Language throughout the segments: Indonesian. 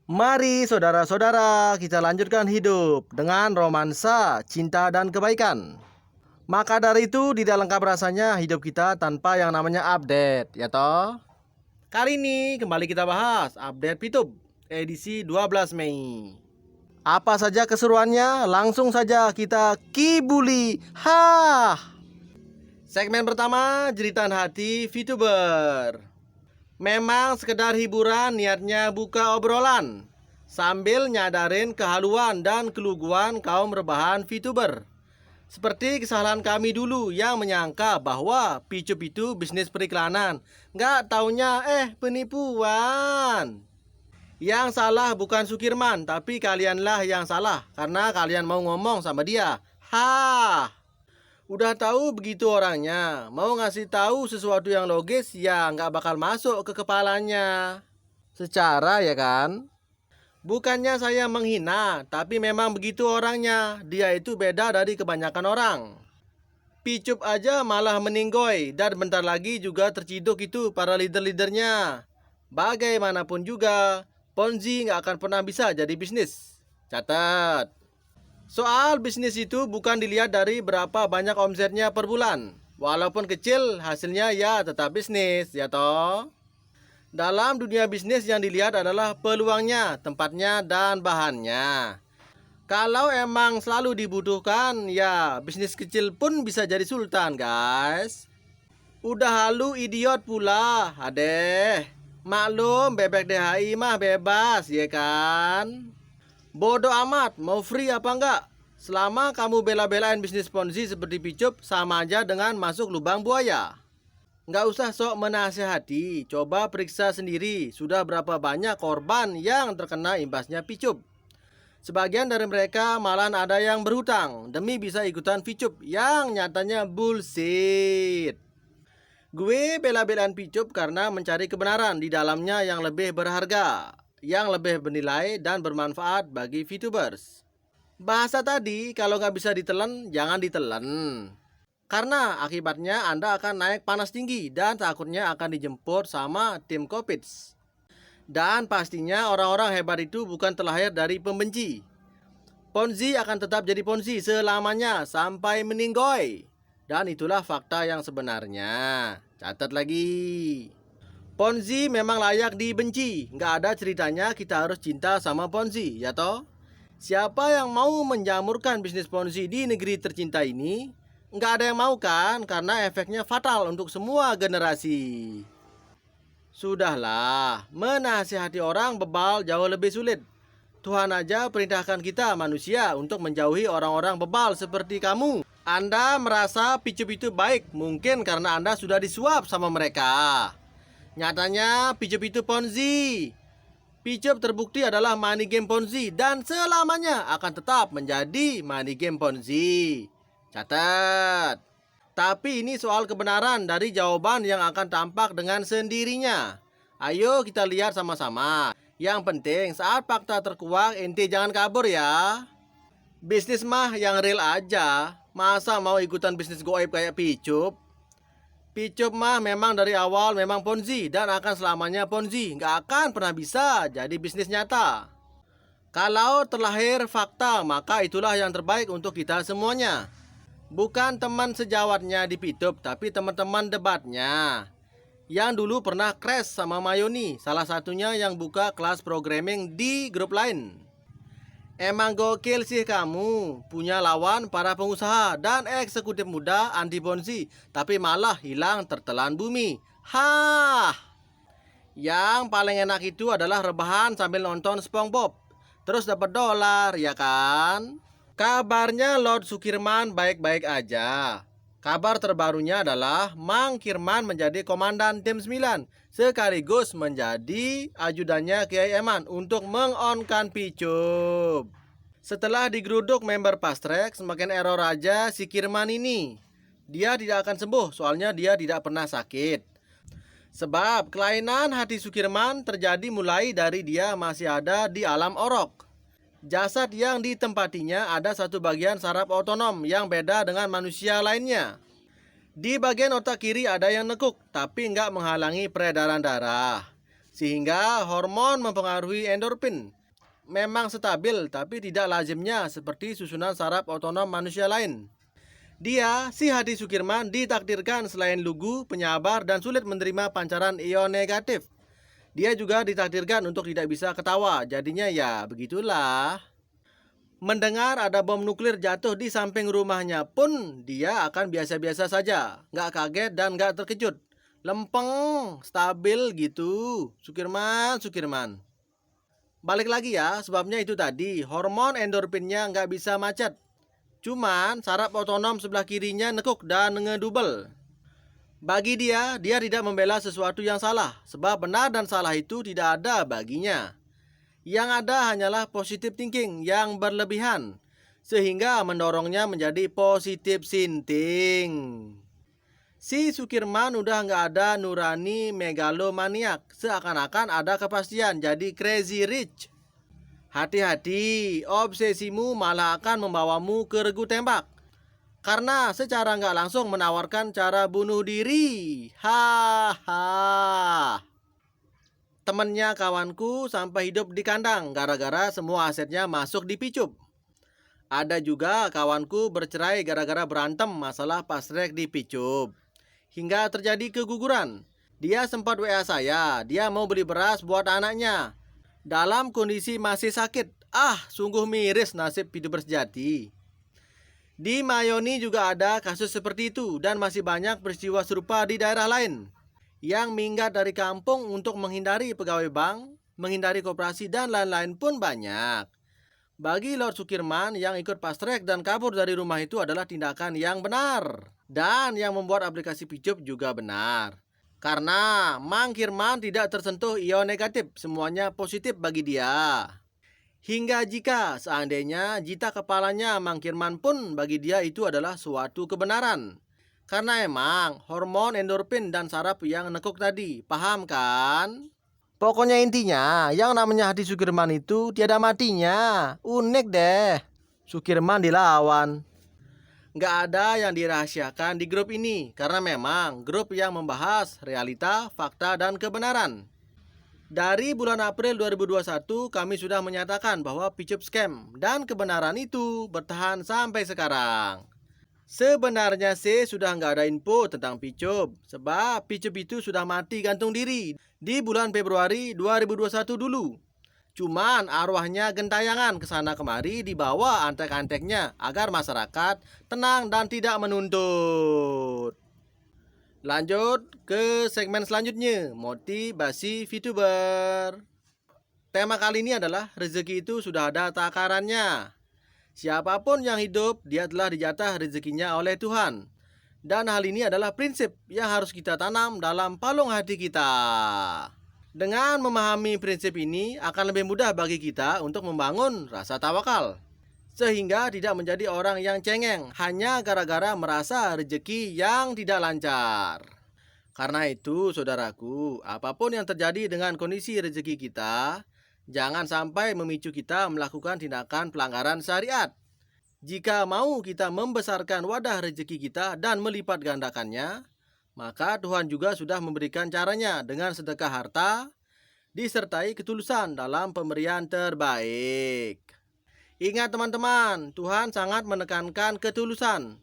Mari saudara-saudara kita lanjutkan hidup dengan romansa, cinta dan kebaikan. Maka dari itu tidak lengkap rasanya hidup kita tanpa yang namanya update, ya toh? Kali ini kembali kita bahas update Pitup edisi 12 Mei. Apa saja keseruannya? Langsung saja kita kibuli. Segmen pertama, jeritan hati VTuber. Memang sekedar hiburan, niatnya buka obrolan sambil nyadarin kehaluan dan keluguan kaum rebahan VTuber. Seperti kesalahan kami dulu yang menyangka bahwa Picup itu bisnis periklanan. Nggak taunya penipuan. Yang salah bukan Sukirman, tapi kalianlah yang salah karena kalian mau ngomong sama dia. Udah tahu begitu orangnya, mau ngasih tahu sesuatu yang logis ya nggak bakal masuk ke kepalanya. Secara ya kan? Bukannya saya menghina, tapi memang begitu orangnya. Dia itu beda dari kebanyakan orang. Picup aja malah meninggoy dan bentar lagi juga terciduk itu para leader-leadernya. Bagaimanapun juga, Ponzi nggak akan pernah bisa jadi bisnis. Catat. Soal bisnis itu bukan dilihat dari berapa banyak omsetnya per bulan. Walaupun kecil, hasilnya ya tetap bisnis, ya toh? Dalam dunia bisnis yang dilihat adalah peluangnya, tempatnya, dan bahannya. Kalau emang selalu dibutuhkan, ya bisnis kecil pun bisa jadi sultan, guys. Udah halu idiot pula, adeh. Maklum, bebek DHI mah bebas, ya kan? Bodoh amat, mau free apa enggak? Selama kamu bela-belain bisnis Ponzi seperti Picup, sama aja dengan masuk lubang buaya. Nggak usah sok menasehati, coba periksa sendiri sudah berapa banyak korban yang terkena imbasnya Picup. Sebagian dari mereka malah ada yang berhutang demi bisa ikutan Picup yang nyatanya bullshit. Gue bela-belain Picup karena mencari kebenaran di dalamnya yang lebih berharga, yang lebih bernilai dan bermanfaat bagi VTubers. Bahasa tadi kalau nggak bisa ditelan, jangan ditelan. Karena akibatnya Anda akan naik panas tinggi dan takutnya akan dijemput sama tim Covid. Dan pastinya orang-orang hebat itu bukan terlahir dari pembenci. Ponzi akan tetap jadi Ponzi selamanya sampai meninggoy. Dan itulah fakta yang sebenarnya. Catat lagi. Ponzi memang layak dibenci. Nggak ada ceritanya kita harus cinta sama Ponzi, ya toh? Siapa yang mau menjamurkan bisnis Ponzi di negeri tercinta ini? Nggak ada yang mau kan? Karena efeknya fatal untuk semua generasi. Sudahlah, menasihati orang bebal jauh lebih sulit. Tuhan aja perintahkan kita manusia untuk menjauhi orang-orang bebal seperti kamu. Anda merasa Picup itu baik, mungkin karena Anda sudah disuap sama mereka. Nyatanya Picup itu Ponzi. Picup terbukti adalah money game Ponzi dan selamanya akan tetap menjadi money game Ponzi. Catat. Tapi ini soal kebenaran dari jawaban yang akan tampak dengan sendirinya. Ayo kita lihat sama-sama. Yang penting saat fakta terkuak ente jangan kabur ya. Bisnis mah yang real aja. Masa mau ikutan bisnis goib kayak Picup? Picup mah memang dari awal memang Ponzi dan akan selamanya Ponzi. Nggak akan pernah bisa jadi bisnis nyata. Kalau terlahir fakta, maka itulah yang terbaik untuk kita semuanya. Bukan teman sejawatnya di Picup, tapi teman-teman debatnya. Yang dulu pernah crash sama Mayoni, salah satunya yang buka kelas programming di grup lain. Emang gokil sih kamu, punya lawan para pengusaha dan eksekutif muda anti Ponzi, tapi malah hilang tertelan bumi. Yang paling enak itu adalah rebahan sambil nonton SpongeBob, terus dapat dolar, ya kan? Kabarnya Lord Sukirman baik-baik aja. Kabar terbarunya adalah Mang Kirman menjadi komandan tim 9 sekaligus menjadi ajudannya Kiai Eman untuk mengonkan Picup. Setelah digeruduk member Fast Track, semakin error aja si Kirman ini. Dia tidak akan sembuh soalnya dia tidak pernah sakit. Sebab kelainan hati Sukirman terjadi mulai dari dia masih ada di alam orok. Jasad yang ditempatinya ada satu bagian saraf otonom yang beda dengan manusia lainnya. Di bagian otak kiri ada yang nekuk, tapi nggak menghalangi peredaran darah. sehingga hormon mempengaruhi endorfin. Memang stabil, tapi tidak lazimnya seperti susunan saraf otonom manusia lain. Dia, si Hadi Sukirman, ditakdirkan selain lugu, penyabar, dan sulit menerima pancaran ion negatif. Dia juga ditakdirkan untuk tidak bisa ketawa, jadinya ya begitulah. Mendengar ada bom nuklir jatuh di samping rumahnya pun dia akan biasa-biasa saja, nggak kaget dan nggak terkejut. Lempeng, stabil gitu, Sukirman. Balik lagi ya, sebabnya itu tadi, hormon endorfinnya nggak bisa macet. Cuman saraf otonom sebelah kirinya nekuk dan ngedubel. Bagi dia tidak membela sesuatu yang salah, sebab benar dan salah itu tidak ada baginya. Yang ada hanyalah positive thinking yang berlebihan, sehingga mendorongnya menjadi positive thinking. Si Sukirman udah nggak ada nurani megalomaniak, seakan-akan ada kepastian jadi crazy rich. Hati-hati, obsesimu malah akan membawamu ke regu tembak. Karena secara nggak langsung menawarkan cara bunuh diri. Haha. Temennya kawanku sampai hidup di kandang gara-gara semua asetnya masuk di picup. Ada juga kawanku bercerai gara-gara berantem masalah pasrek di picup. Hingga terjadi keguguran. Dia sempat WA saya, dia mau beli beras buat anaknya. Dalam kondisi masih sakit. Sungguh miris nasib VTuber sejati. Di Mayoni juga ada kasus seperti itu dan masih banyak peristiwa serupa di daerah lain. Yang minggat dari kampung untuk menghindari pegawai bank, menghindari koperasi dan lain-lain pun banyak. Bagi Lord Sukirman, yang ikut fast track dan kabur dari rumah itu adalah tindakan yang benar. Dan yang membuat aplikasi Picup juga benar. Karena Mang Kirman tidak tersentuh ion negatif, semuanya positif bagi dia. Hingga jika seandainya jita kepalanya Mang Kirman pun bagi dia itu adalah suatu kebenaran. Karena emang hormon endorfin dan saraf yang nekuk tadi, paham kan? Pokoknya intinya yang namanya Hadi Sukirman itu tiada matinya. Unik deh. Sukirman dilawan. Nggak ada yang dirahasiakan di grup ini, karena memang grup yang membahas realita, fakta, dan kebenaran. Dari bulan April 2021, kami sudah menyatakan bahwa Picup scam, dan kebenaran itu bertahan sampai sekarang. Sebenarnya sih sudah nggak ada info tentang Picup, sebab Picup itu sudah mati gantung diri di bulan Februari 2021 dulu. Cuman arwahnya gentayangan ke sana kemari dibawa antek-anteknya agar masyarakat tenang dan tidak menuntut. Lanjut ke segmen selanjutnya, motivasi VTuber. Tema kali ini adalah rezeki itu sudah ada takarannya. Siapapun yang hidup, dia telah dijatah rezekinya oleh Tuhan. Dan hal ini adalah prinsip yang harus kita tanam dalam palung hati kita. Dengan memahami prinsip ini akan lebih mudah bagi kita untuk membangun rasa tawakal. Sehingga tidak menjadi orang yang cengeng hanya gara-gara merasa rezeki yang tidak lancar. Karena itu saudaraku, apapun yang terjadi dengan kondisi rezeki kita, jangan sampai memicu kita melakukan tindakan pelanggaran syariat. Jika mau kita membesarkan wadah rezeki kita dan melipat gandakannya, maka Tuhan juga sudah memberikan caranya dengan sedekah harta, disertai ketulusan dalam pemberian terbaik. Ingat teman-teman, Tuhan sangat menekankan ketulusan.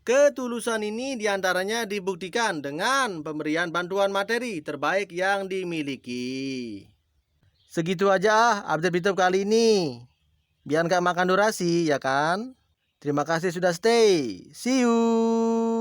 Ketulusan ini diantaranya dibuktikan dengan pemberian bantuan materi terbaik yang dimiliki. Segitu aja update YouTube kali ini. Biar gak makan durasi, ya kan? Terima kasih sudah stay. See you.